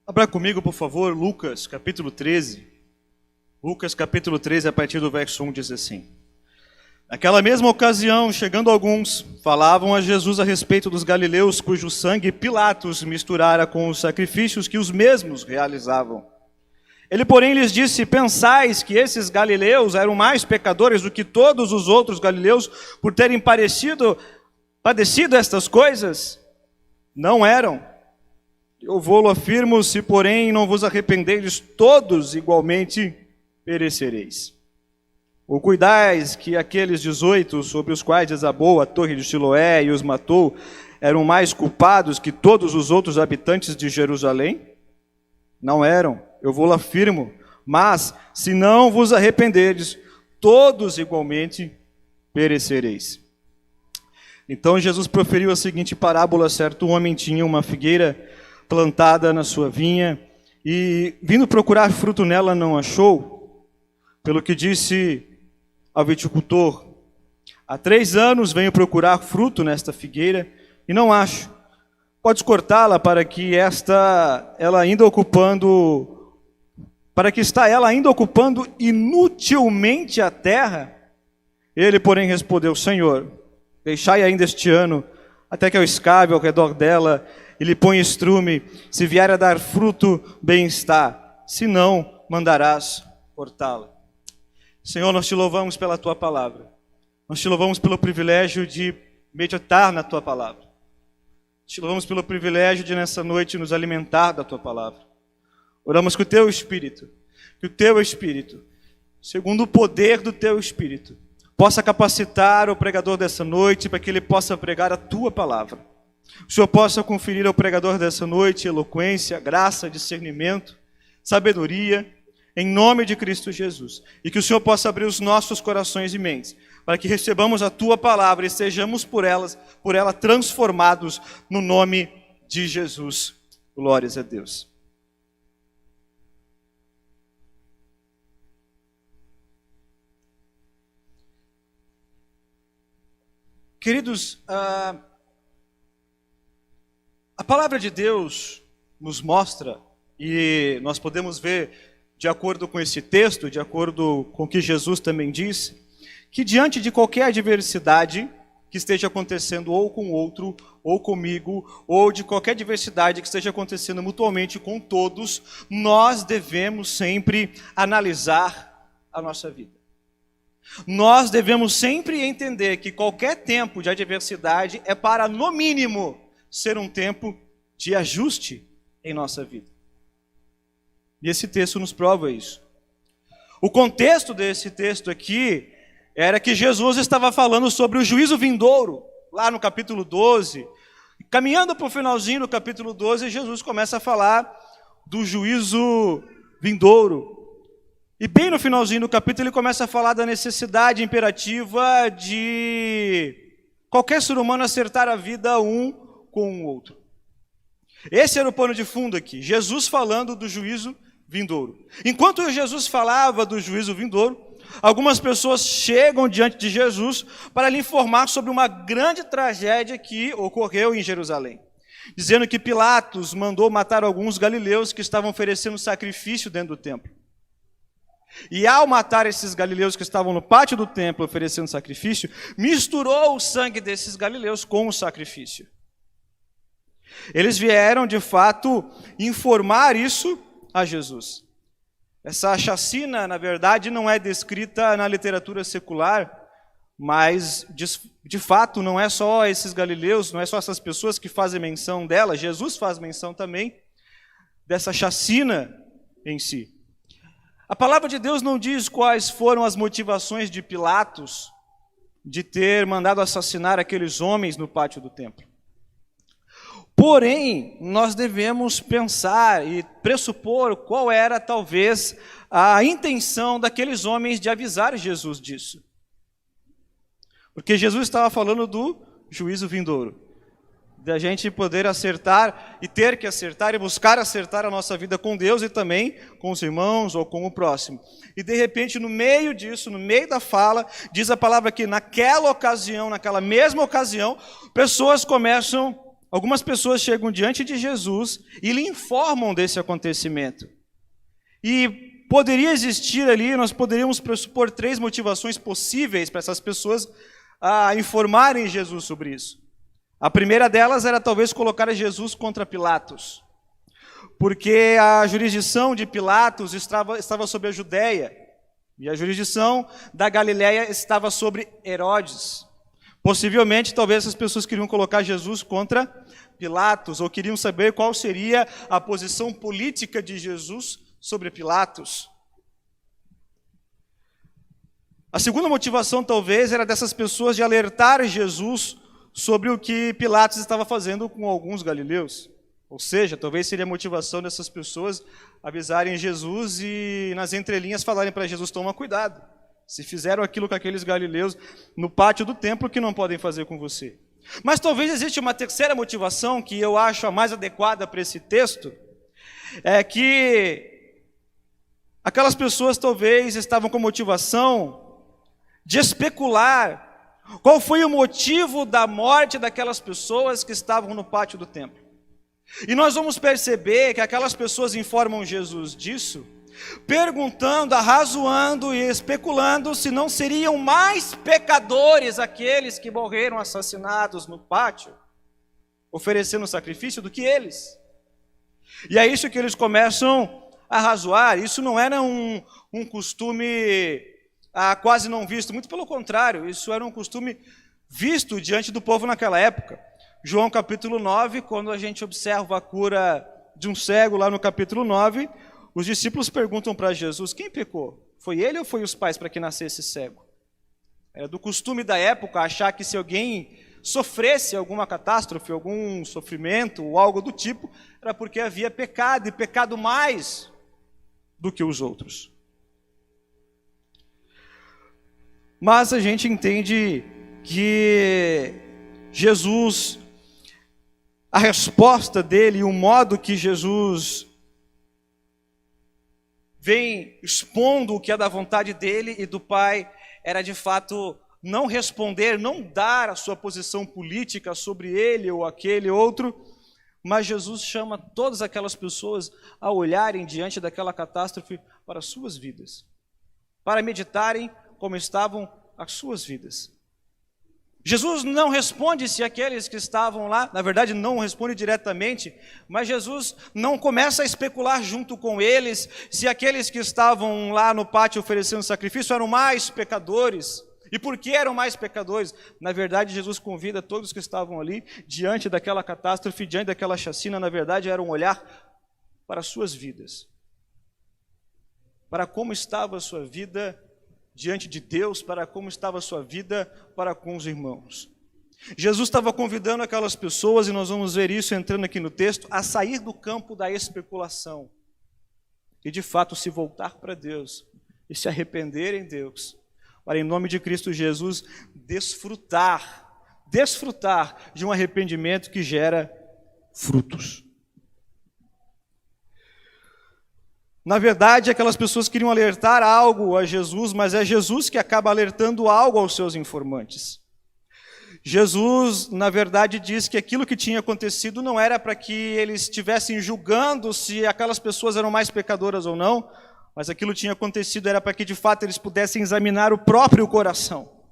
Abra comigo, por favor, Lucas, capítulo 13. Lucas, capítulo 13, a partir do verso 1, diz assim: Naquela mesma ocasião, chegando alguns, falavam a Jesus a respeito dos galileus, cujo sangue Pilatos misturara com os sacrifícios que os mesmos realizavam. Ele, porém, lhes disse: Pensais que esses galileus eram mais pecadores do que todos os outros galileus por terem padecido estas coisas? Não eram. Eu vou-lo afirmo, se porém não vos arrependeres, todos igualmente perecereis. Ou cuidais que aqueles 18, sobre os quais desabou a torre de Siloé e os matou, eram mais culpados que todos os outros habitantes de Jerusalém? Não eram, eu vou-lo afirmo, mas se não vos arrependeres, todos igualmente perecereis. Então Jesus proferiu a seguinte parábola: certo homem tinha uma figueira plantada na sua vinha, e vindo procurar fruto nela não achou, pelo que disse ao viticultor: há 3 anos venho procurar fruto nesta figueira e não acho. Podes cortá-la para que ela ainda ocupando inutilmente a terra? Ele, porém, respondeu: Senhor, deixai ainda este ano, até que eu escave ao redor dela e lhe põe estrume. Se vier a dar fruto, bem está, se não, mandarás cortá-la. Senhor, nós te louvamos pela tua palavra. Nós te louvamos pelo privilégio de meditar na tua palavra. Te louvamos pelo privilégio de nessa noite nos alimentar da tua palavra. Oramos que o teu Espírito, segundo o poder do teu Espírito, possa capacitar o pregador dessa noite para que ele possa pregar a tua palavra. O Senhor possa conferir ao pregador dessa noite eloquência, graça, discernimento, sabedoria, em nome de Cristo Jesus. E que o Senhor possa abrir os nossos corações e mentes, para que recebamos a tua palavra e sejamos por ela transformados no nome de Jesus. Glórias a Deus. Queridos, a palavra de Deus nos mostra, e nós podemos ver, de acordo com esse texto, de acordo com o que Jesus também disse, que diante de qualquer adversidade que esteja acontecendo ou com outro, ou comigo, ou de qualquer adversidade que esteja acontecendo mutuamente com todos, nós devemos sempre analisar a nossa vida. Nós devemos sempre entender que qualquer tempo de adversidade é para, no mínimo, ser um tempo de ajuste em nossa vida. E esse texto nos prova isso. O contexto desse texto aqui era que Jesus estava falando sobre o juízo vindouro, lá no capítulo 12. Caminhando para o finalzinho do capítulo 12, Jesus começa a falar do juízo vindouro. E bem no finalzinho do capítulo ele começa a falar da necessidade imperativa de qualquer ser humano acertar a vida um com o outro. Esse era o pano de fundo aqui, Jesus falando do juízo vindouro. Enquanto Jesus falava do juízo vindouro, algumas pessoas chegam diante de Jesus para lhe informar sobre uma grande tragédia que ocorreu em Jerusalém, dizendo que Pilatos mandou matar alguns galileus que estavam oferecendo sacrifício dentro do templo. E ao matar esses galileus que estavam no pátio do templo oferecendo sacrifício, misturou o sangue desses galileus com o sacrifício. Eles vieram, de fato, informar isso a Jesus. Essa chacina, na verdade, não é descrita na literatura secular, mas, de fato, não é só esses galileus, não é só essas pessoas que fazem menção dela, Jesus faz menção também dessa chacina em si. A palavra de Deus não diz quais foram as motivações de Pilatos de ter mandado assassinar aqueles homens no pátio do templo. Porém, nós devemos pensar e pressupor qual era, talvez, a intenção daqueles homens de avisar Jesus disso. Porque Jesus estava falando do juízo vindouro, da gente poder acertar e ter que acertar e buscar acertar a nossa vida com Deus e também com os irmãos ou com o próximo. E de repente, no meio disso, no meio da fala, diz a palavra que naquela ocasião, naquela mesma ocasião, pessoas começam algumas pessoas chegam diante de Jesus e lhe informam desse acontecimento. E poderia existir ali, nós poderíamos pressupor 3 motivações possíveis para essas pessoas informarem Jesus sobre isso. A primeira delas era talvez colocar Jesus contra Pilatos, porque a jurisdição de Pilatos estava sobre a Judéia, e a jurisdição da Galiléia estava sobre Herodes. Possivelmente, talvez essas pessoas queriam colocar Jesus contra Pilatos, ou queriam saber qual seria a posição política de Jesus sobre Pilatos. A segunda motivação, talvez, era dessas pessoas de alertar Jesus sobre o que Pilatos estava fazendo com alguns galileus. Ou seja, talvez seria a motivação dessas pessoas avisarem Jesus e, nas entrelinhas, falarem para Jesus: toma cuidado, se fizeram aquilo com aqueles galileus no pátio do templo, que não podem fazer com você. Mas talvez exista uma terceira motivação, que eu acho a mais adequada para esse texto, é que aquelas pessoas talvez estavam com motivação de especular qual foi o motivo da morte daquelas pessoas que estavam no pátio do templo. E nós vamos perceber que aquelas pessoas informam Jesus disso, perguntando, arrazoando e especulando se não seriam mais pecadores aqueles que morreram assassinados no pátio, oferecendo sacrifício, do que eles. E é isso que eles começam a razoar. Isso não era um costume quase não visto, muito pelo contrário, isso era um costume visto diante do povo naquela época. João capítulo 9, quando a gente observa a cura de um cego lá no capítulo 9, os discípulos perguntam para Jesus: quem pecou? Foi ele ou foi os pais para que nascesse cego? Era do costume da época achar que se alguém sofresse alguma catástrofe, algum sofrimento ou algo do tipo, era porque havia pecado, e pecado mais do que os outros. Mas a gente entende que Jesus, a resposta dele, o modo que Jesus vem expondo o que é da vontade dele e do Pai, era de fato não responder, não dar a sua posição política sobre ele ou aquele outro, mas Jesus chama todas aquelas pessoas a olharem diante daquela catástrofe para as suas vidas, para meditarem como estavam as suas vidas. Jesus não responde se aqueles que estavam lá, na verdade não responde diretamente, mas Jesus não começa a especular junto com eles se aqueles que estavam lá no pátio oferecendo sacrifício eram mais pecadores. E por que eram mais pecadores? Na verdade, Jesus convida todos que estavam ali, diante daquela catástrofe, diante daquela chacina, na verdade era um olhar para as suas vidas, para como estava a sua vida diante de Deus, para como estava a sua vida para com os irmãos. Jesus estava convidando aquelas pessoas, e nós vamos ver isso entrando aqui no texto, a sair do campo da especulação e de fato se voltar para Deus e se arrepender em Deus, para em nome de Cristo Jesus desfrutar de um arrependimento que gera frutos. Na verdade, aquelas pessoas queriam alertar algo a Jesus, mas é Jesus que acaba alertando algo aos seus informantes. Jesus, na verdade, diz que aquilo que tinha acontecido não era para que eles estivessem julgando se aquelas pessoas eram mais pecadoras ou não, mas aquilo que tinha acontecido era para que, de fato, eles pudessem examinar o próprio coração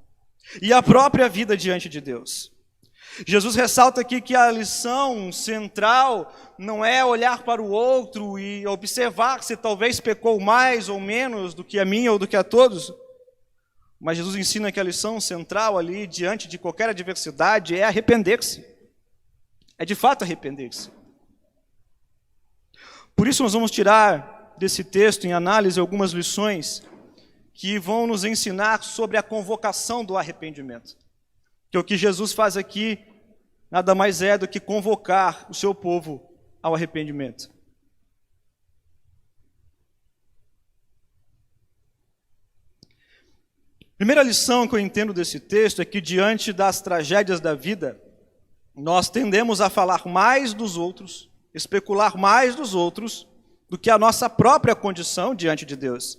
e a própria vida diante de Deus. Jesus ressalta aqui que a lição central não é olhar para o outro e observar se talvez pecou mais ou menos do que a mim ou do que a todos, mas Jesus ensina que a lição central ali, diante de qualquer adversidade, é arrepender-se. É de fato arrepender-se. Por isso nós vamos tirar desse texto em análise algumas lições que vão nos ensinar sobre a convocação do arrependimento. Que o que Jesus faz aqui nada mais é do que convocar o seu povo ao arrependimento. Primeira lição que eu entendo desse texto é que diante das tragédias da vida, nós tendemos a falar mais dos outros, especular mais dos outros, do que a nossa própria condição diante de Deus.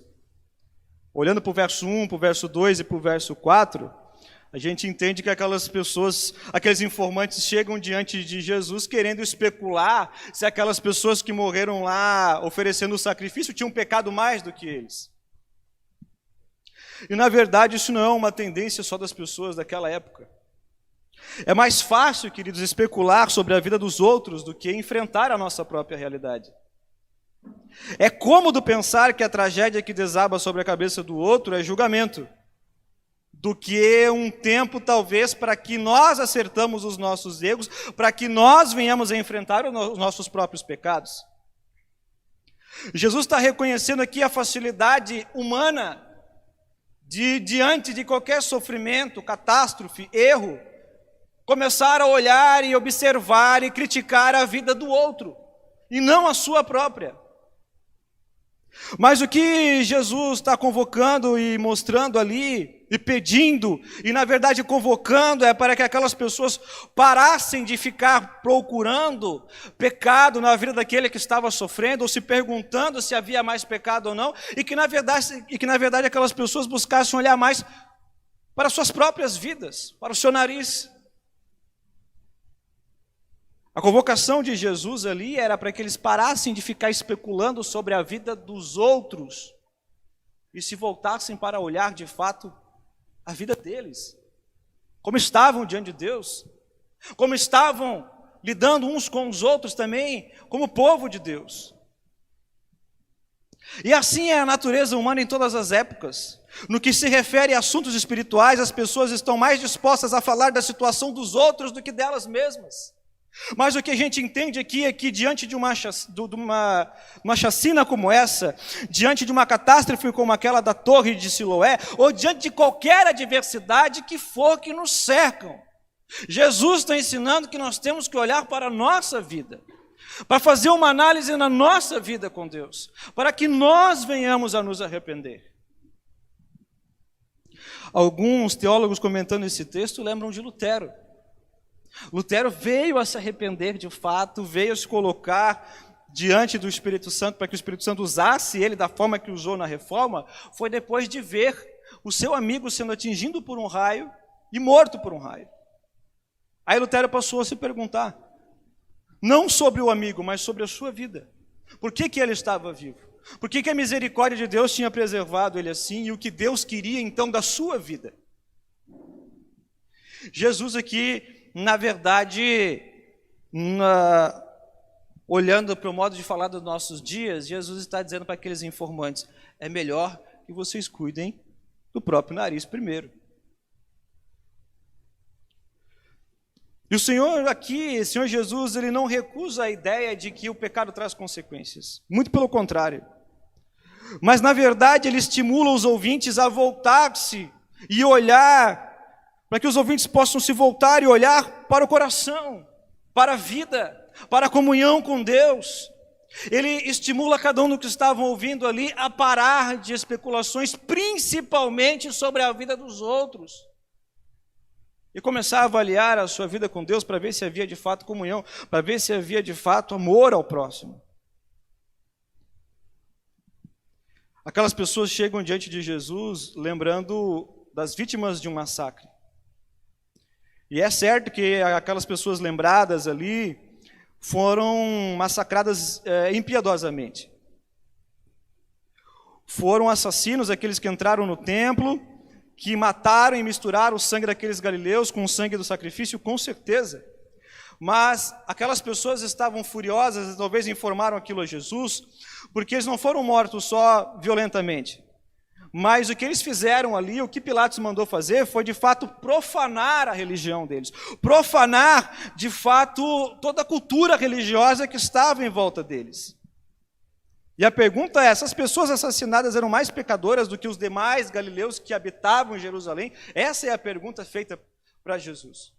Olhando para o verso 1, para o verso 2 e para o verso 4, A gente entende que aquelas pessoas, aqueles informantes chegam diante de Jesus querendo especular se aquelas pessoas que morreram lá oferecendo o sacrifício tinham pecado mais do que eles. E na verdade isso não é uma tendência só das pessoas daquela época. É mais fácil, queridos, especular sobre a vida dos outros do que enfrentar a nossa própria realidade. É cômodo pensar que a tragédia que desaba sobre a cabeça do outro é julgamento, do que um tempo, talvez, para que nós acertamos os nossos erros, para que nós venhamos a enfrentar os nossos próprios pecados. Jesus está reconhecendo aqui a facilidade humana de, diante de qualquer sofrimento, catástrofe, erro, começar a olhar e observar e criticar a vida do outro, e não a sua própria. Mas o que Jesus está convocando e mostrando ali, e pedindo, e na verdade convocando, é para que aquelas pessoas parassem de ficar procurando pecado na vida daquele que estava sofrendo, ou se perguntando se havia mais pecado ou não, e que na verdade aquelas pessoas buscassem olhar mais para suas próprias vidas, para o seu nariz. A convocação de Jesus ali era para que eles parassem de ficar especulando sobre a vida dos outros e se voltassem para olhar de fato a vida deles. Como estavam diante de Deus, como estavam lidando uns com os outros também, como povo de Deus. E assim é a natureza humana em todas as épocas. No que se refere a assuntos espirituais, as pessoas estão mais dispostas a falar da situação dos outros do que delas mesmas. Mas o que a gente entende aqui é que diante de uma chacina como essa, diante de uma catástrofe como aquela da Torre de Siloé, ou diante de qualquer adversidade que for que nos cercam, Jesus está ensinando que nós temos que olhar para a nossa vida, para fazer uma análise na nossa vida com Deus, para que nós venhamos a nos arrepender. Alguns teólogos comentando esse texto lembram de Lutero. Lutero veio a se arrepender de fato, veio a se colocar diante do Espírito Santo para que o Espírito Santo usasse ele da forma que usou na Reforma, foi depois de ver o seu amigo sendo atingido por um raio e morto por um raio. Aí Lutero passou a se perguntar, não sobre o amigo, mas sobre a sua vida. Por que ele estava vivo? Por que a misericórdia de Deus tinha preservado ele assim e o que Deus queria então da sua vida? Jesus aqui, na verdade, olhando para o modo de falar dos nossos dias, Jesus está dizendo para aqueles informantes, é melhor que vocês cuidem do próprio nariz primeiro. E o Senhor aqui, o Senhor Jesus, ele não recusa a ideia de que o pecado traz consequências. Muito pelo contrário. Mas, na verdade, ele estimula os ouvintes a voltar-se e olhar, para que os ouvintes possam se voltar e olhar para o coração, para a vida, para a comunhão com Deus. Ele estimula cada um que estavam ouvindo ali a parar de especulações, principalmente sobre a vida dos outros. E começar a avaliar a sua vida com Deus para ver se havia de fato comunhão, para ver se havia de fato amor ao próximo. Aquelas pessoas chegam diante de Jesus lembrando das vítimas de um massacre. E é certo que aquelas pessoas lembradas ali foram massacradas impiedosamente. Foram assassinos aqueles que entraram no templo, que mataram e misturaram o sangue daqueles galileus com o sangue do sacrifício, com certeza. Mas aquelas pessoas estavam furiosas e talvez informaram aquilo a Jesus, porque eles não foram mortos só violentamente. Mas o que eles fizeram ali, o que Pilatos mandou fazer, foi de fato profanar a religião deles. Profanar, de fato, toda a cultura religiosa que estava em volta deles. E a pergunta é, essas pessoas assassinadas eram mais pecadoras do que os demais galileus que habitavam em Jerusalém? Essa é a pergunta feita para Jesus.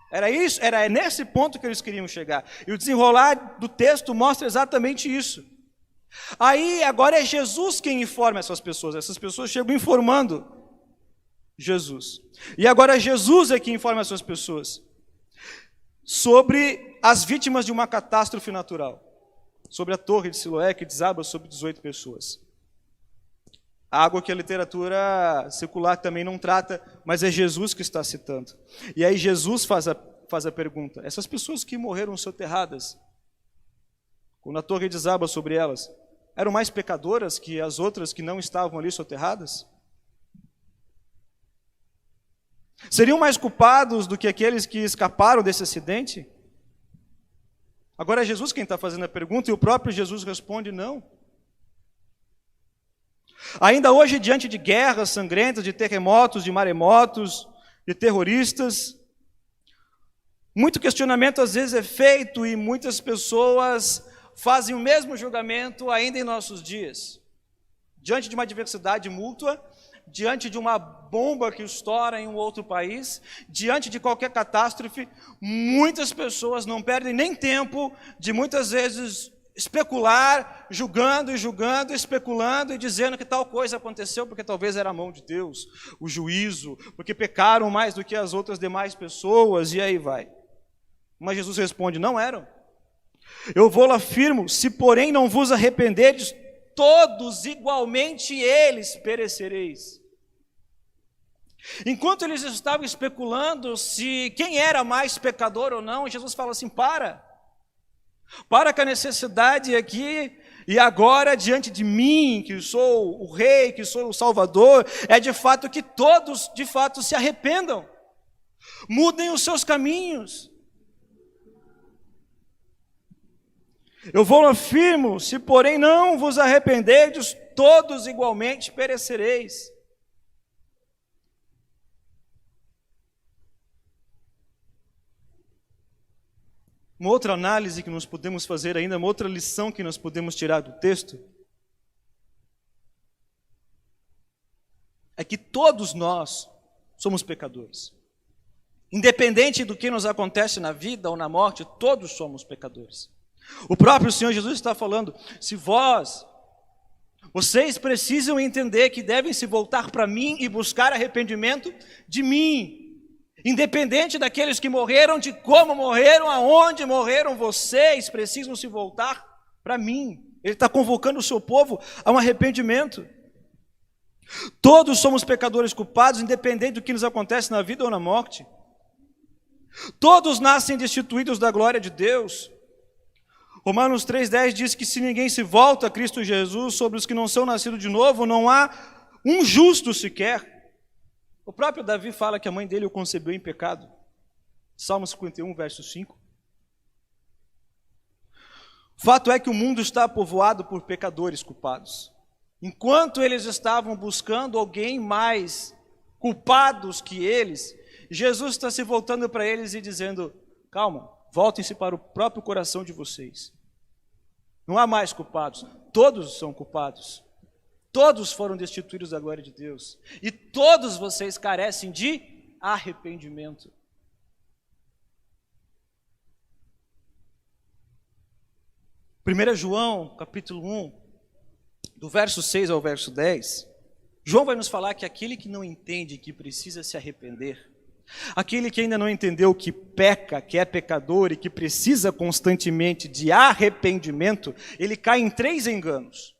Era isso, era nesse ponto que eles queriam chegar. E o desenrolar do texto mostra exatamente isso. Aí, agora é Jesus quem informa essas pessoas chegam informando Jesus. E agora Jesus é quem informa essas pessoas sobre as vítimas de uma catástrofe natural, sobre a Torre de Siloé que desaba sobre 18 pessoas. Algo que a literatura secular também não trata, mas é Jesus que está citando. E aí Jesus faz a pergunta: essas pessoas que morreram soterradas, quando a torre desaba sobre elas, eram mais pecadoras que as outras que não estavam ali soterradas? Seriam mais culpados do que aqueles que escaparam desse acidente? Agora é Jesus quem está fazendo a pergunta e o próprio Jesus responde: não. Ainda hoje, diante de guerras sangrentas, de terremotos, de maremotos, de terroristas, muito questionamento às vezes é feito e muitas pessoas fazem o mesmo julgamento ainda em nossos dias. Diante de uma adversidade mútua, diante de uma bomba que estoura em um outro país, diante de qualquer catástrofe, muitas pessoas não perdem nem tempo de muitas vezes especular, julgando, especulando e dizendo que tal coisa aconteceu porque talvez era a mão de Deus, o juízo, porque pecaram mais do que as outras demais pessoas, e aí vai. Mas Jesus responde: não eram. Eu vou lá afirmo, se porém não vos arrependerdes, todos igualmente eles perecereis. Enquanto eles estavam especulando se quem era mais pecador ou não, Jesus fala assim: para com a necessidade aqui e agora diante de mim, que sou o rei, que sou o salvador, é de fato que todos de fato se arrependam, mudem os seus caminhos. Eu vou afirmo, se porém não vos arrependerdes, todos igualmente perecereis. Uma outra análise que nós podemos fazer ainda, uma outra lição que nós podemos tirar do texto, é que todos nós somos pecadores. Independente do que nos acontece na vida ou na morte, todos somos pecadores. O próprio Senhor Jesus está falando: se vocês precisam entender que devem se voltar para mim e buscar arrependimento de mim. Independente daqueles que morreram, de como morreram, aonde morreram, vocês precisam se voltar para mim. Ele está convocando o seu povo a um arrependimento. Todos somos pecadores culpados, independente do que nos acontece na vida ou na morte. Todos nascem destituídos da glória de Deus. Romanos 3,10 diz que se ninguém se volta a Cristo Jesus, sobre os que não são nascidos de novo, não há um justo sequer. O próprio Davi fala que a mãe dele o concebeu em pecado. Salmo 51, verso 5. O fato é que o mundo está povoado por pecadores culpados. Enquanto eles estavam buscando alguém mais culpados que eles, Jesus está se voltando para eles e dizendo: calma, voltem-se para o próprio coração de vocês. Não há mais culpados, todos são culpados. Todos foram destituídos da glória de Deus. E todos vocês carecem de arrependimento. Primeiro João, capítulo 1, do verso 6 ao verso 10, João vai nos falar que aquele que não entende que precisa se arrepender, aquele que ainda não entendeu que peca, que é pecador e que precisa constantemente de arrependimento, ele cai em 3 enganos.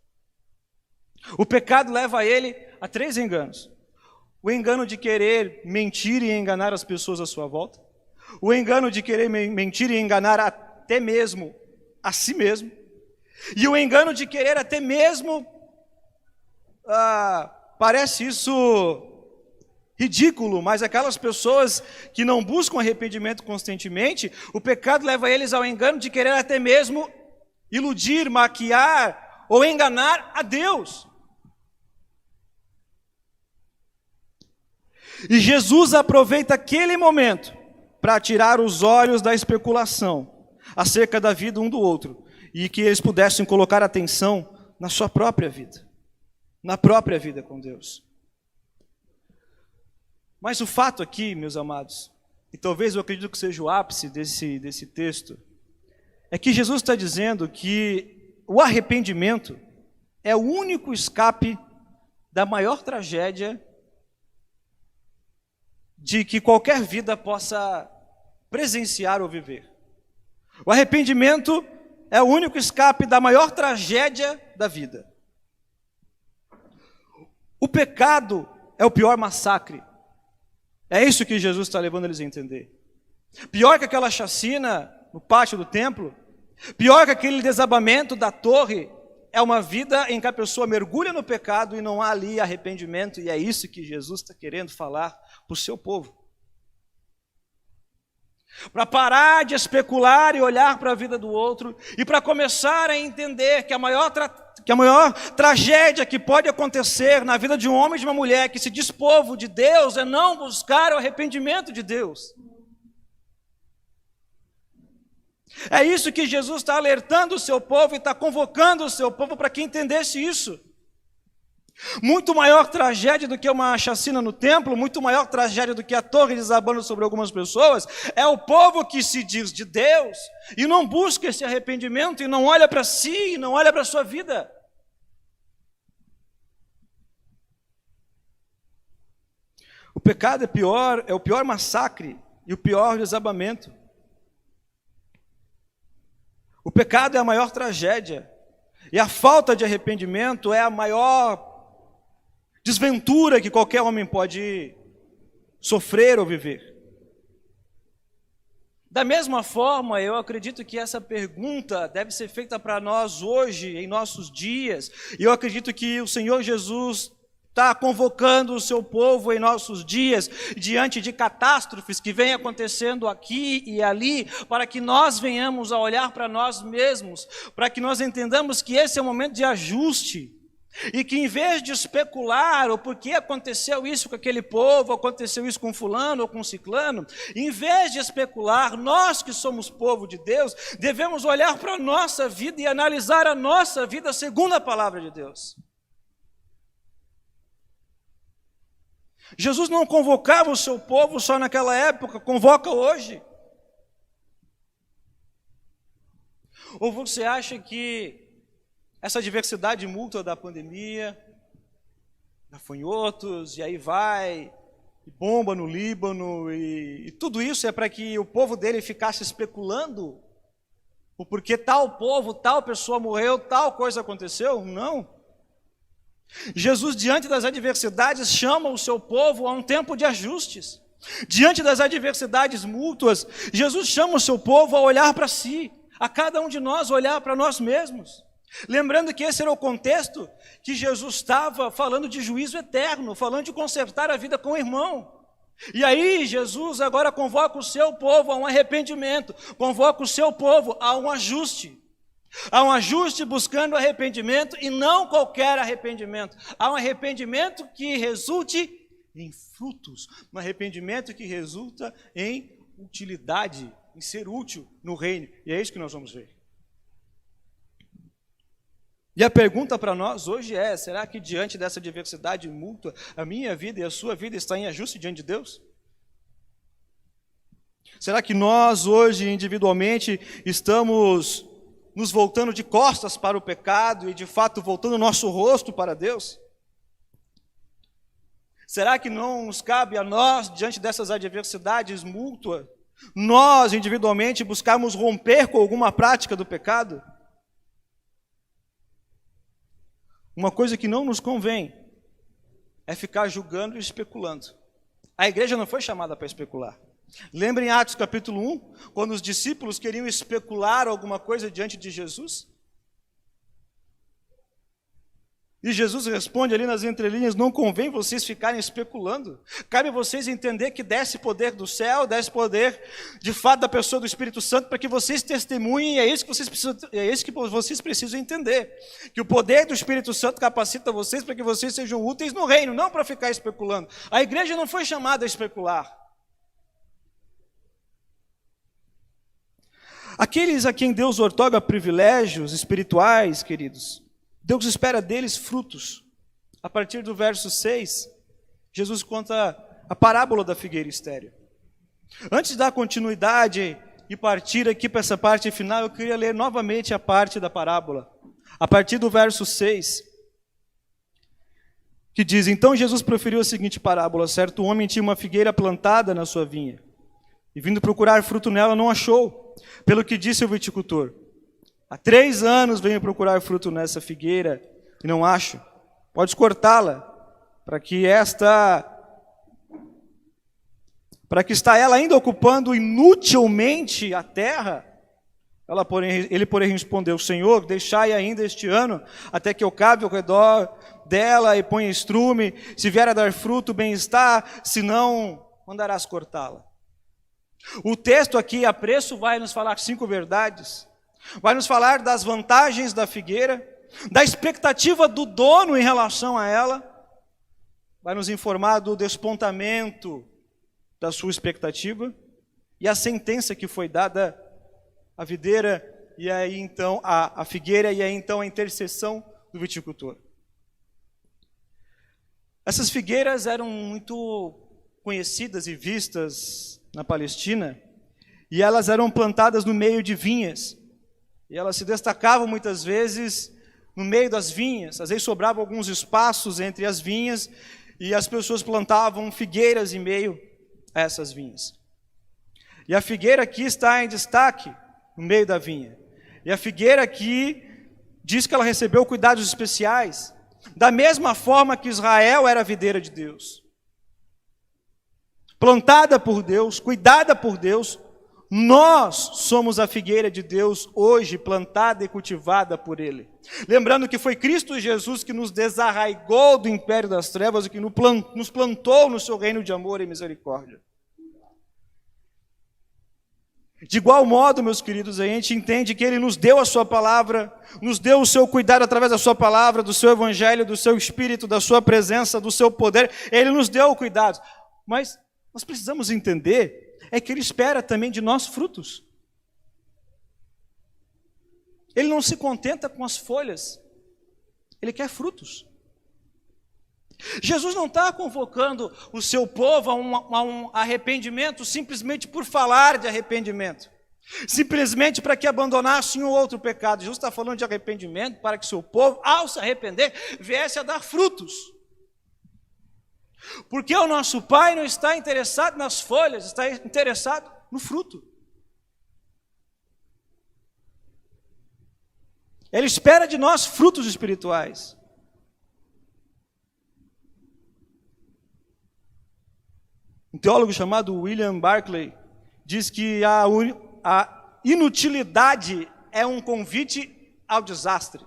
O pecado leva ele a 3 enganos. O engano de querer mentir e enganar as pessoas à sua volta. O engano de querer mentir e enganar até mesmo a si mesmo. E o engano de querer até mesmo, parece isso ridículo, mas aquelas pessoas que não buscam arrependimento constantemente, o pecado leva eles ao engano de querer até mesmo iludir, maquiar ou enganar a Deus. E Jesus aproveita aquele momento para tirar os olhos da especulação acerca da vida um do outro e que eles pudessem colocar atenção na sua própria vida, na própria vida com Deus. Mas o fato aqui, meus amados, e talvez eu acredito que seja o ápice desse texto, é que Jesus está dizendo que o arrependimento é o único escape da maior tragédia de que qualquer vida possa presenciar ou viver. O arrependimento é o único escape da maior tragédia da vida. O pecado é o pior massacre. É isso que Jesus está levando eles a entender. Pior que aquela chacina no pátio do templo, pior que aquele desabamento da torre, é uma vida em que a pessoa mergulha no pecado e não há ali arrependimento, e é isso que Jesus está querendo falar para o seu povo. Para parar de especular e olhar para a vida do outro, e para começar a entender que a maior tragédia que pode acontecer na vida de um homem e de uma mulher que se diz povo de Deus é não buscar o arrependimento de Deus. É isso que Jesus está alertando o seu povo e está convocando o seu povo para que entendesse isso. Muito maior tragédia do que uma chacina no templo, muito maior tragédia do que a torre desabando sobre algumas pessoas, é o povo que se diz de Deus e não busca esse arrependimento e não olha para si, e não olha para a sua vida. O pecado é o pior massacre e o pior desabamento. O pecado é a maior tragédia, e a falta de arrependimento é a maior desventura que qualquer homem pode sofrer ou viver. Da mesma forma, eu acredito que essa pergunta deve ser feita para nós hoje, em nossos dias, e eu acredito que o Senhor Jesus está convocando o seu povo em nossos dias, diante de catástrofes que vêm acontecendo aqui e ali, para que nós venhamos a olhar para nós mesmos, para que nós entendamos que esse é um momento de ajuste, e que em vez de especular o porquê aconteceu isso com aquele povo, aconteceu isso com fulano ou com ciclano, em vez de especular, nós que somos povo de Deus, devemos olhar para a nossa vida e analisar a nossa vida segundo a palavra de Deus. Jesus não convocava o seu povo só naquela época, convoca hoje. Ou você acha que essa diversidade mútua da pandemia, gafanhotos, e aí vai, e bomba no Líbano, e tudo isso é para que o povo dele ficasse especulando o porquê tal povo, tal pessoa morreu, tal coisa aconteceu? Não. Jesus, diante das adversidades, chama o seu povo a um tempo de ajustes. Diante das adversidades mútuas, Jesus chama o seu povo a olhar para si, a cada um de nós olhar para nós mesmos. Lembrando que esse era o contexto que Jesus estava falando de juízo eterno, falando de consertar a vida com o irmão. E aí Jesus agora convoca o seu povo a um arrependimento, convoca o seu povo a um ajuste. Há um ajuste buscando arrependimento, e não qualquer arrependimento. Há um arrependimento que resulte em frutos, um arrependimento que resulta em utilidade, em ser útil no reino. E é isso que nós vamos ver. E a pergunta para nós hoje é: será que diante dessa diversidade mútua, a minha vida e a sua vida está em ajuste diante de Deus? Será que nós hoje individualmente estamos nos voltando de costas para o pecado e de fato voltando o nosso rosto para Deus? Será que não nos cabe a nós, diante dessas adversidades mútuas, nós individualmente buscarmos romper com alguma prática do pecado? Uma coisa que não nos convém é ficar julgando e especulando. A igreja não foi chamada para especular. Lembrem Atos capítulo 1, quando os discípulos queriam especular alguma coisa diante de Jesus? E Jesus responde ali nas entrelinhas: não convém vocês ficarem especulando. Cabe a vocês entender que desce poder do céu, desce poder de fato da pessoa do Espírito Santo para que vocês testemunhem, e é isso que vocês precisam entender. Que o poder do Espírito Santo capacita vocês para que vocês sejam úteis no reino, não para ficar especulando. A igreja não foi chamada a especular. Aqueles a quem Deus outorga privilégios espirituais, queridos, Deus espera deles frutos. A partir do verso 6, Jesus conta a parábola da figueira estéril. Antes de dar continuidade e partir aqui para essa parte final, eu queria ler novamente a parte da parábola. A partir do verso 6, que diz: então Jesus proferiu a seguinte parábola: certo homem tinha uma figueira plantada na sua vinha, e vindo procurar fruto nela, não achou. Pelo que disse o viticultor: há 3 anos venho procurar fruto nessa figueira e não acho. Podes cortá-la. para que está ela ainda ocupando inutilmente a terra? Ele, porém, respondeu: Senhor, deixai ainda este ano, até que eu cave ao redor dela e ponha estrume. Se vier a dar fruto, bem está, se não, mandarás cortá-la. O texto aqui, a preço, vai nos falar 5 verdades. Vai nos falar das vantagens da figueira, da expectativa do dono em relação a ela. Vai nos informar do despontamento da sua expectativa e a sentença que foi dada à videira e aí então a figueira e aí então a intercessão do viticultor. Essas figueiras eram muito conhecidas e vistas na Palestina e elas eram plantadas no meio de vinhas e elas se destacavam muitas vezes no meio das vinhas. Às vezes sobravam alguns espaços entre as vinhas e as pessoas plantavam figueiras em meio a essas vinhas. E a figueira aqui está em destaque no meio da vinha. E a figueira aqui diz que ela recebeu cuidados especiais, da mesma forma que Israel era a videira de Deus. Plantada por Deus, cuidada por Deus, nós somos a figueira de Deus hoje, plantada e cultivada por Ele. Lembrando que foi Cristo Jesus que nos desarraigou do império das trevas e que nos plantou no seu reino de amor e misericórdia. De igual modo, meus queridos, a gente entende que Ele nos deu a sua palavra, nos deu o seu cuidado através da sua palavra, do seu evangelho, do seu espírito, da sua presença, do seu poder. Ele nos deu o cuidado. Mas nós precisamos entender que Ele espera também de nós frutos. Ele não se contenta com as folhas, Ele quer frutos. Jesus não está convocando o seu povo a um arrependimento simplesmente por falar de arrependimento, simplesmente para que abandonassem o outro pecado. Jesus está falando de arrependimento para que o seu povo, ao se arrepender, viesse a dar frutos. Porque o nosso Pai não está interessado nas folhas, está interessado no fruto. Ele espera de nós frutos espirituais. Um teólogo chamado William Barclay diz que a inutilidade é um convite ao desastre.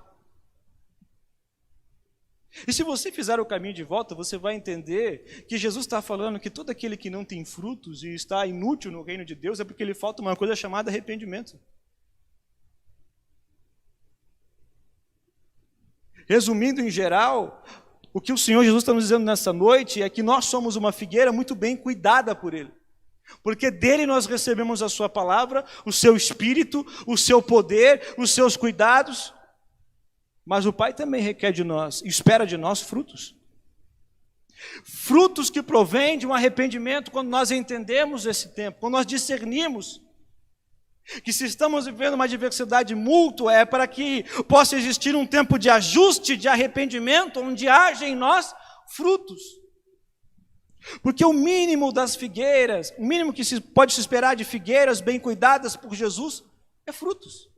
E se você fizer o caminho de volta, você vai entender que Jesus está falando que todo aquele que não tem frutos e está inútil no reino de Deus é porque lhe falta uma coisa chamada arrependimento. Resumindo em geral, o que o Senhor Jesus está nos dizendo nessa noite é que nós somos uma figueira muito bem cuidada por Ele. Porque dele nós recebemos a sua palavra, o seu espírito, o seu poder, os seus cuidados. Mas o Pai também requer de nós, espera de nós frutos. Frutos que provêm de um arrependimento quando nós entendemos esse tempo, quando nós discernimos que se estamos vivendo uma adversidade mútua, é para que possa existir um tempo de ajuste, de arrependimento, onde haja em nós frutos. Porque o mínimo das figueiras, o mínimo que pode se esperar de figueiras bem cuidadas por Jesus, é frutos.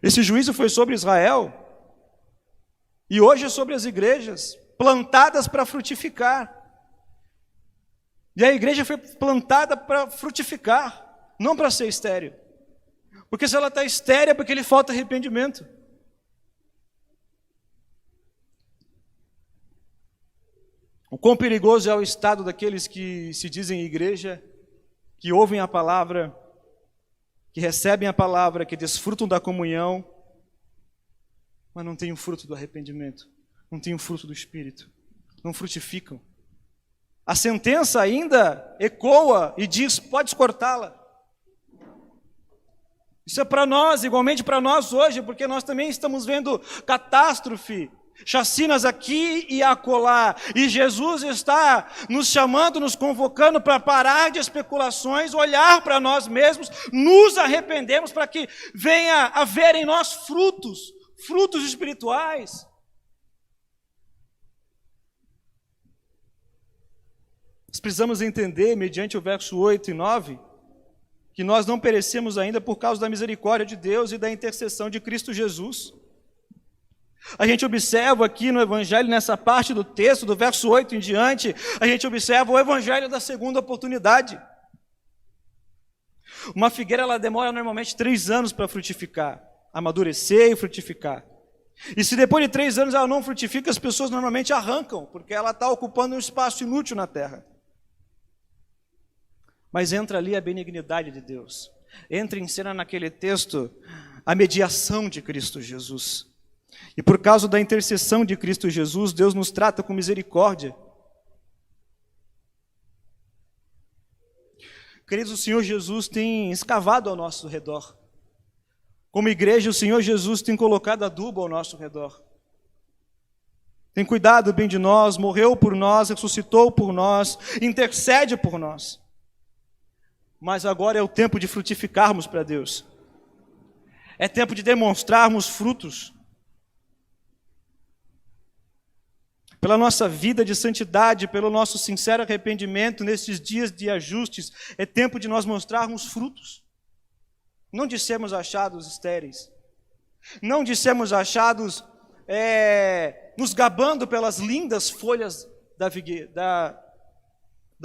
Esse juízo foi sobre Israel, e hoje é sobre as igrejas, plantadas para frutificar. E a igreja foi plantada para frutificar, não para ser estéril. Porque se ela está estéril é porque lhe falta arrependimento. O quão perigoso é o estado daqueles que se dizem igreja, que ouvem a palavra, que recebem a palavra, que desfrutam da comunhão, mas não têm o fruto do arrependimento, não têm o fruto do Espírito, não frutificam. A sentença ainda ecoa e diz: pode cortá-la. Isso é para nós, igualmente para nós hoje, porque nós também estamos vendo catástrofe, chacinas aqui e acolá, e Jesus está nos chamando, nos convocando para parar de especulações, olhar para nós mesmos, nos arrependermos para que venha a haver em nós frutos espirituais. Nós precisamos entender, mediante o verso 8 e 9, que nós não perecemos ainda por causa da misericórdia de Deus e da intercessão de Cristo Jesus. A gente observa aqui no Evangelho, nessa parte do texto, do verso 8 em diante, a gente observa o Evangelho da segunda oportunidade. Uma figueira, ela demora normalmente 3 anos para frutificar, amadurecer e frutificar. E se depois de 3 anos ela não frutifica, as pessoas normalmente arrancam, porque ela está ocupando um espaço inútil na terra. Mas entra ali a benignidade de Deus. Entra em cena naquele texto a mediação de Cristo Jesus. E por causa da intercessão de Cristo Jesus, Deus nos trata com misericórdia. Queridos, o Senhor Jesus tem escavado ao nosso redor. Como igreja, o Senhor Jesus tem colocado adubo ao nosso redor. Tem cuidado bem de nós, morreu por nós, ressuscitou por nós, intercede por nós. Mas agora é o tempo de frutificarmos para Deus. É tempo de demonstrarmos frutos. Pela nossa vida de santidade, pelo nosso sincero arrependimento, nesses dias de ajustes, é tempo de nós mostrarmos frutos. Não de sermos achados estéreis. Não de sermos achados nos gabando pelas lindas folhas da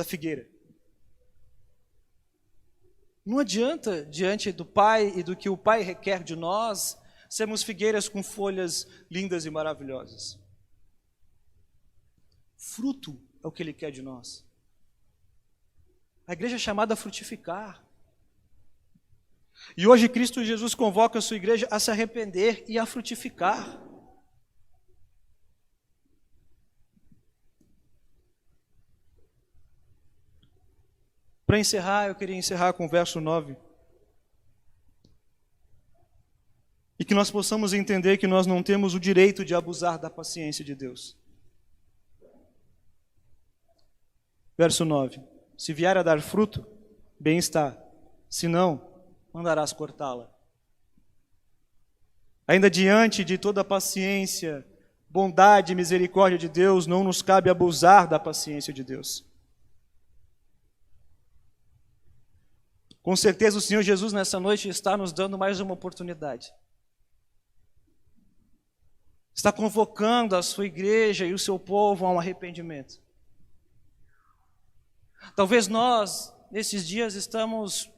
figueira. Não adianta, diante do Pai e do que o Pai requer de nós, sermos figueiras com folhas lindas e maravilhosas. Fruto é o que Ele quer de nós. A igreja é chamada a frutificar. E hoje Cristo Jesus convoca a sua igreja a se arrepender e a frutificar. Para encerrar, eu queria encerrar com o verso 9. E que nós possamos entender que nós não temos o direito de abusar da paciência de Deus. Verso 9. Se vier a dar fruto, bem está. Se não, mandarás cortá-la. Ainda diante de toda a paciência, bondade e misericórdia de Deus, não nos cabe abusar da paciência de Deus. Com certeza o Senhor Jesus nessa noite está nos dando mais uma oportunidade. Está convocando a sua igreja e o seu povo a um arrependimento. Talvez nós, nesses dias, estamos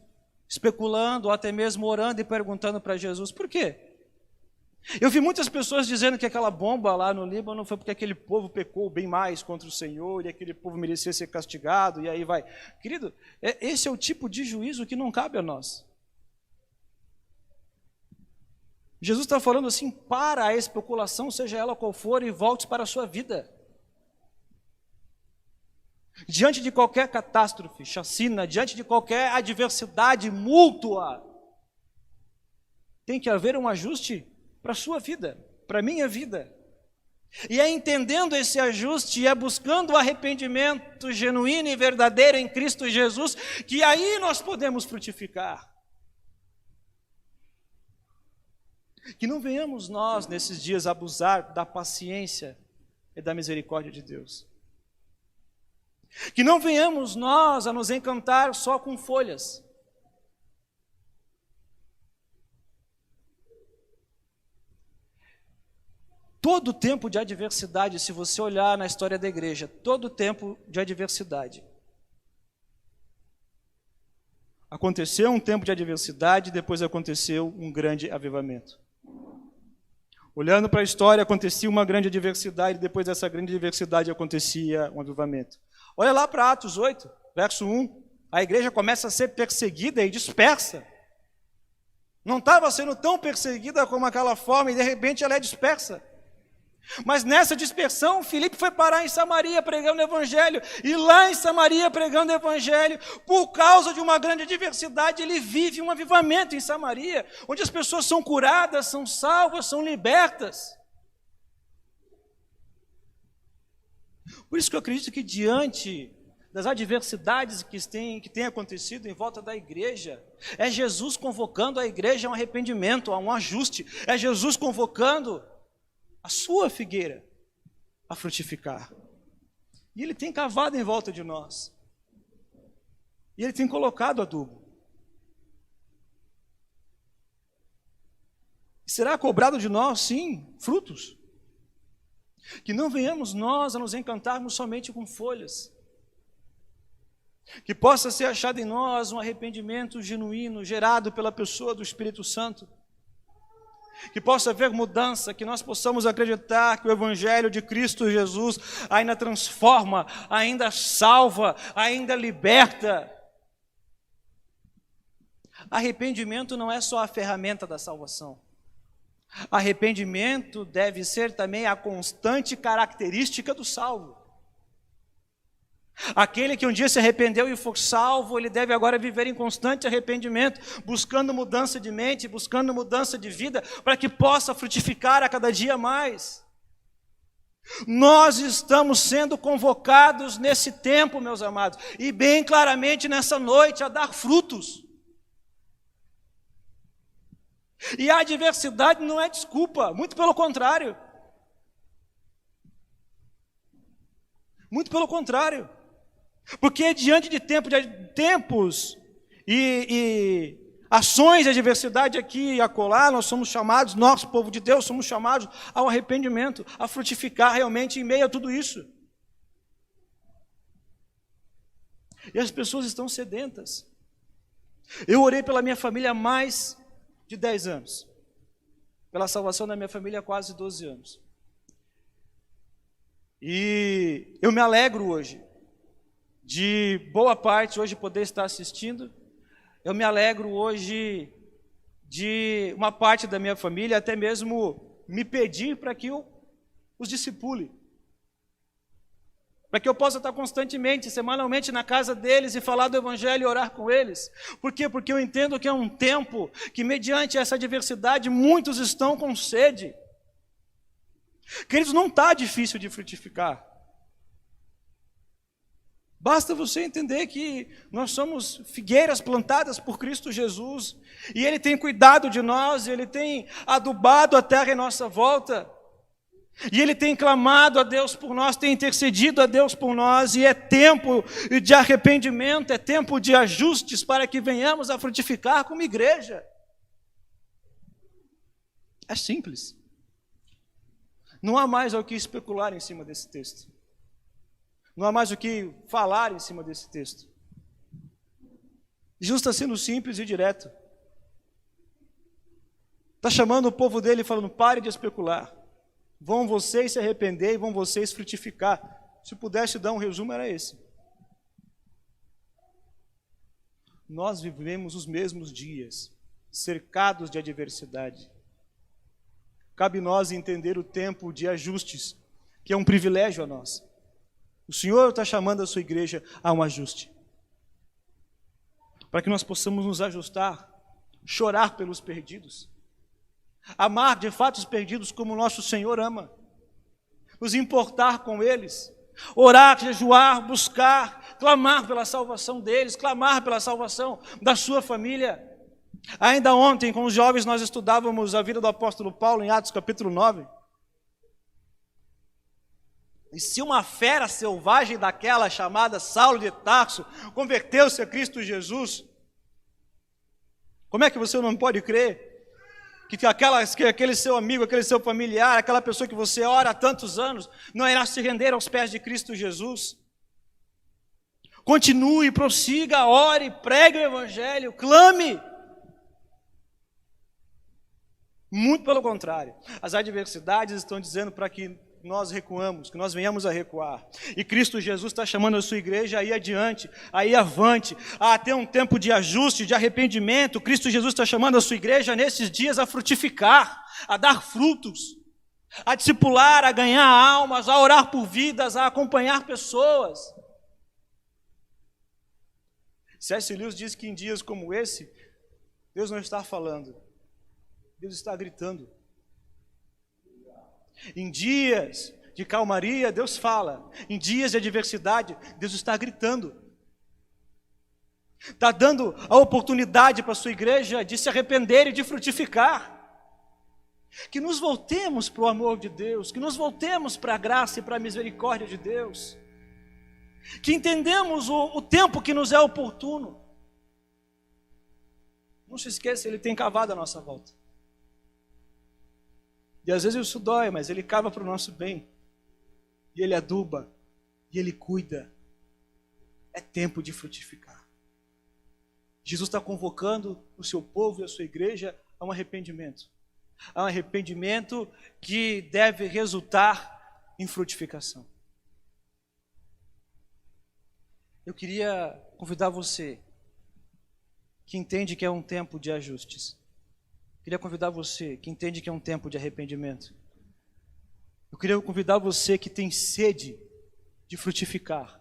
especulando, ou até mesmo orando e perguntando para Jesus, por quê? Eu vi muitas pessoas dizendo que aquela bomba lá no Líbano foi porque aquele povo pecou bem mais contra o Senhor e aquele povo merecia ser castigado, e aí vai. Querido, esse é o tipo de juízo que não cabe a nós. Jesus está falando assim, para a especulação, seja ela qual for, e volte para a sua vida. Diante de qualquer catástrofe, chacina, diante de qualquer adversidade mútua, tem que haver um ajuste para a sua vida, para a minha vida. E é entendendo esse ajuste, é buscando o arrependimento genuíno e verdadeiro em Cristo Jesus, que aí nós podemos frutificar. Que não venhamos nós, nesses dias, abusar da paciência e da misericórdia de Deus. Que não venhamos nós a nos encantar só com folhas. Todo tempo de adversidade, se você olhar na história da igreja, todo tempo de adversidade. Aconteceu um tempo de adversidade, depois aconteceu um grande avivamento. Olhando para a história, acontecia uma grande adversidade, depois dessa grande adversidade acontecia um avivamento. Olha lá para Atos 8, verso 1. A igreja começa a ser perseguida e dispersa. Não estava sendo tão perseguida como aquela forma e de repente ela é dispersa. Mas nessa dispersão, Filipe foi parar em Samaria pregando o evangelho. E lá em Samaria pregando o evangelho, por causa de uma grande adversidade, ele vive um avivamento em Samaria, onde as pessoas são curadas, são salvas, são libertas. Por isso que eu acredito que diante das adversidades que têm acontecido em volta da igreja, é Jesus convocando a igreja a um arrependimento, a um ajuste. É Jesus convocando a sua figueira a frutificar. E Ele tem cavado em volta de nós. E Ele tem colocado adubo. Será cobrado de nós, sim, frutos. Que não venhamos nós a nos encantarmos somente com folhas. Que possa ser achado em nós um arrependimento genuíno, gerado pela pessoa do Espírito Santo. Que possa haver mudança, que nós possamos acreditar que o Evangelho de Cristo Jesus ainda transforma, ainda salva, ainda liberta. Arrependimento não é só a ferramenta da salvação. Arrependimento deve ser também a constante característica do salvo. Aquele que um dia se arrependeu e for salvo, ele deve agora viver em constante arrependimento, buscando mudança de mente, buscando mudança de vida, para que possa frutificar a cada dia mais. Nós estamos sendo convocados nesse tempo, meus amados, e bem claramente nessa noite, a dar frutos. E a adversidade não é desculpa, muito pelo contrário. Muito pelo contrário. Porque diante de tempos e ações de adversidade aqui e acolá, nós somos chamados, nós, povo de Deus, somos chamados ao arrependimento, a frutificar realmente em meio a tudo isso. E as pessoas estão sedentas. Eu orei pela minha família há mais de 10 anos. Pela salvação da minha família há quase 12 anos. E eu me alegro hoje de boa parte hoje poder estar assistindo. Eu me alegro hoje de uma parte da minha família até mesmo me pedir para que eu os discipule. Para que eu possa estar constantemente, semanalmente na casa deles e falar do Evangelho e orar com eles. Por quê? Porque eu entendo que é um tempo que, mediante essa adversidade, muitos estão com sede. Queridos, não está difícil de frutificar. Basta você entender que nós somos figueiras plantadas por Cristo Jesus, e Ele tem cuidado de nós, Ele tem adubado a terra em nossa volta, e Ele tem clamado a Deus por nós, tem intercedido a Deus por nós, e é tempo de arrependimento, é tempo de ajustes para que venhamos a frutificar como igreja. É simples. Não há mais o que especular em cima desse texto. Não há mais o que falar em cima desse texto. Jesus está sendo simples e direto. Está chamando o povo dele e falando: pare de especular. Vão vocês se arrepender e vão vocês frutificar. Se pudesse dar um resumo, era esse. Nós vivemos os mesmos dias, cercados de adversidade. Cabe nós entender o tempo de ajustes, que é um privilégio a nós. O Senhor está chamando a sua igreja a um ajuste. Para que nós possamos nos ajustar, chorar pelos perdidos. Amar de fato os perdidos como o nosso Senhor ama. Nos importar com eles. Orar, jejuar, buscar, clamar pela salvação deles, clamar pela salvação da sua família. Ainda ontem, com os jovens, nós estudávamos a vida do apóstolo Paulo em Atos capítulo 9. E se uma fera selvagem daquela chamada Saulo de Tarso converteu-se a Cristo Jesus, como é que você não pode crer que aquele seu amigo, aquele seu familiar, aquela pessoa que você ora há tantos anos, não irá se render aos pés de Cristo Jesus? Continue, prossiga, ore, pregue o Evangelho, clame. Muito pelo contrário, as adversidades estão dizendo para que nós recuamos, que nós venhamos a recuar. E Cristo Jesus está chamando a sua igreja a ir adiante, a ir avante, a ter um tempo de ajuste, de arrependimento. Cristo Jesus está chamando a sua igreja nesses dias a frutificar, a dar frutos, a discipular, a ganhar almas, a orar por vidas, a acompanhar pessoas. C.S. Lewis diz que em dias como esse, Deus não está falando, Deus está gritando. Em dias de calmaria, Deus fala. Em dias de adversidade, Deus está gritando. Está dando a oportunidade para a sua igreja de se arrepender e de frutificar. Que nos voltemos para o amor de Deus, que nos voltemos para a graça e para a misericórdia de Deus. Que entendemos o tempo que nos é oportuno. Não se esqueça, Ele tem cavado a nossa volta. E às vezes isso dói, mas Ele cava para o nosso bem. E Ele aduba. E Ele cuida. É tempo de frutificar. Jesus está convocando o seu povo e a sua igreja a um arrependimento. A um arrependimento que deve resultar em frutificação. Eu queria convidar você, que entende que é um tempo de ajustes. Queria convidar você, que entende que é um tempo de arrependimento. Eu queria convidar você que tem sede de frutificar,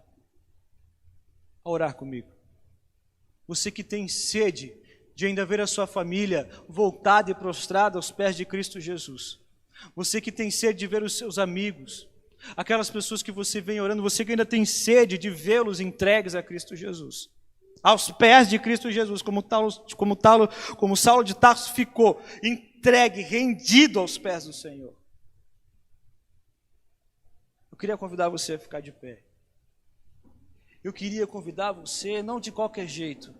a orar comigo. Você que tem sede de ainda ver a sua família voltada e prostrada aos pés de Cristo Jesus. Você que tem sede de ver os seus amigos, aquelas pessoas que você vem orando, você que ainda tem sede de vê-los entregues a Cristo Jesus, aos pés de Cristo Jesus, como Saulo de Tarso ficou, entregue, rendido aos pés do Senhor. Eu queria convidar você a ficar de pé. Eu queria convidar você, não de qualquer jeito,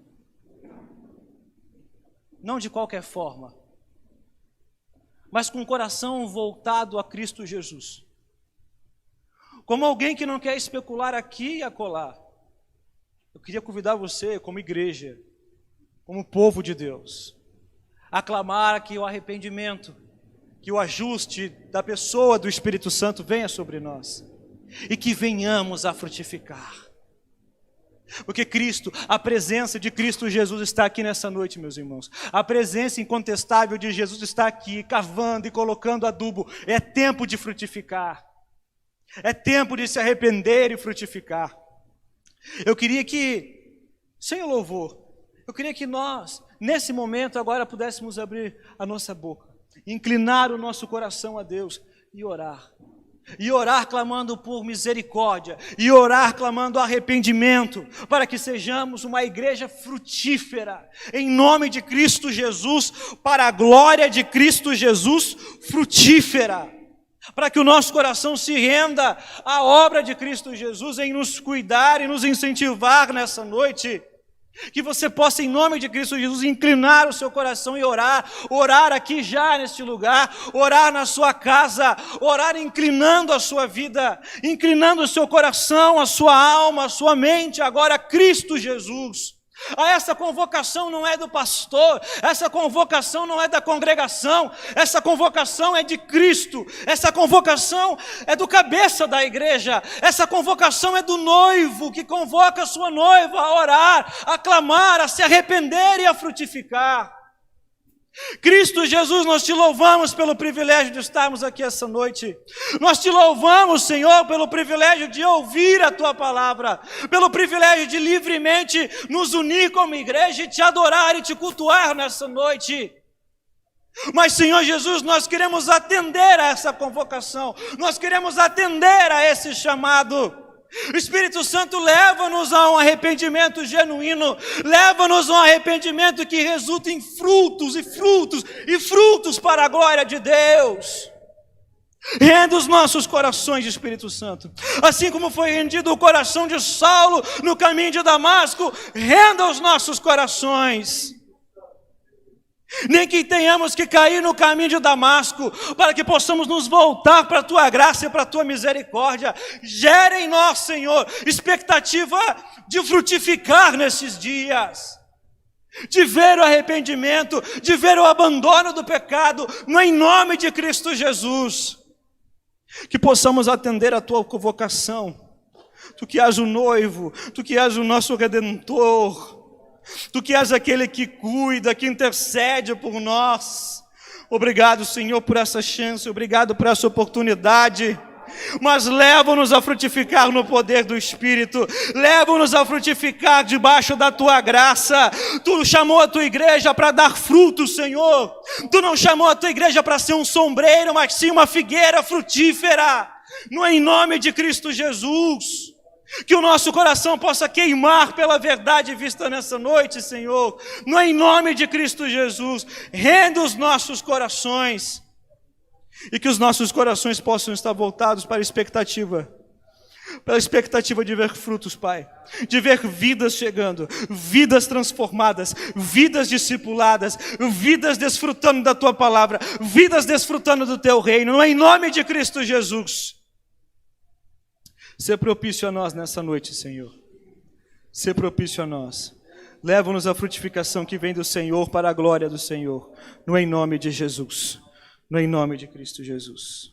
não de qualquer forma, mas com o coração voltado a Cristo Jesus. Como alguém que não quer especular aqui e acolá. Eu queria convidar você, como igreja, como povo de Deus, a clamar que o arrependimento, que o ajuste da pessoa do Espírito Santo venha sobre nós e que venhamos a frutificar. Porque Cristo, a presença de Cristo Jesus está aqui nessa noite, meus irmãos. A presença incontestável de Jesus está aqui, cavando e colocando adubo. É tempo de frutificar. É tempo de se arrepender e frutificar. Eu queria que, sem o louvor, eu queria que nós, nesse momento agora, pudéssemos abrir a nossa boca, inclinar o nosso coração a Deus e orar. E orar clamando por misericórdia, e orar clamando arrependimento, para que sejamos uma igreja frutífera, em nome de Cristo Jesus, para a glória de Cristo Jesus, frutífera, para que o nosso coração se renda à obra de Cristo Jesus, em nos cuidar e nos incentivar nessa noite. Que você possa, em nome de Cristo Jesus, inclinar o seu coração e orar aqui já neste lugar, orar na sua casa, orar inclinando a sua vida, inclinando o seu coração, a sua alma, a sua mente, agora a Cristo Jesus. Essa convocação não é do pastor, essa convocação não é da congregação, essa convocação é de Cristo, essa convocação é do cabeça da igreja, essa convocação é do noivo que convoca a sua noiva a orar, a clamar, a se arrepender e a frutificar. Cristo Jesus, nós te louvamos pelo privilégio de estarmos aqui essa noite. Nós te louvamos, Senhor, pelo privilégio de ouvir a Tua palavra, pelo privilégio de livremente nos unir como igreja e te adorar e te cultuar nessa noite. Mas, Senhor Jesus, nós queremos atender a essa convocação, nós queremos atender a esse chamado. O Espírito Santo leva-nos a um arrependimento genuíno, leva-nos a um arrependimento que resulta em frutos e frutos e frutos para a glória de Deus. Renda os nossos corações, Espírito Santo, assim como foi rendido o coração de Saulo no caminho de Damasco, renda os nossos corações. Nem que tenhamos que cair no caminho de Damasco, para que possamos nos voltar para a Tua graça e para a Tua misericórdia. Gere em nós, Senhor, expectativa de frutificar nesses dias, de ver o arrependimento, de ver o abandono do pecado, no em nome de Cristo Jesus. Que possamos atender a Tua convocação, Tu que és o noivo, Tu que és o nosso Redentor, Tu que és aquele que cuida, que intercede por nós. Obrigado, Senhor, por essa chance, obrigado por essa oportunidade. Mas leva-nos a frutificar no poder do Espírito, leva-nos a frutificar debaixo da Tua graça. Tu chamou a Tua igreja para dar frutos, Senhor. Tu não chamou a Tua igreja para ser um sombreiro, mas sim uma figueira frutífera. No em nome de Cristo Jesus. Que o nosso coração possa queimar pela verdade vista nessa noite, Senhor. No em nome de Cristo Jesus, renda os nossos corações. E que os nossos corações possam estar voltados para a expectativa pela expectativa de ver frutos, Pai, de ver vidas chegando, vidas transformadas, vidas discipuladas, vidas desfrutando da Tua palavra, vidas desfrutando do Teu reino, em nome de Cristo Jesus. Ser propício a nós nessa noite, Senhor. Ser propício a nós. Leva-nos à frutificação que vem do Senhor para a glória do Senhor, no em nome de Jesus, no em nome de Cristo Jesus.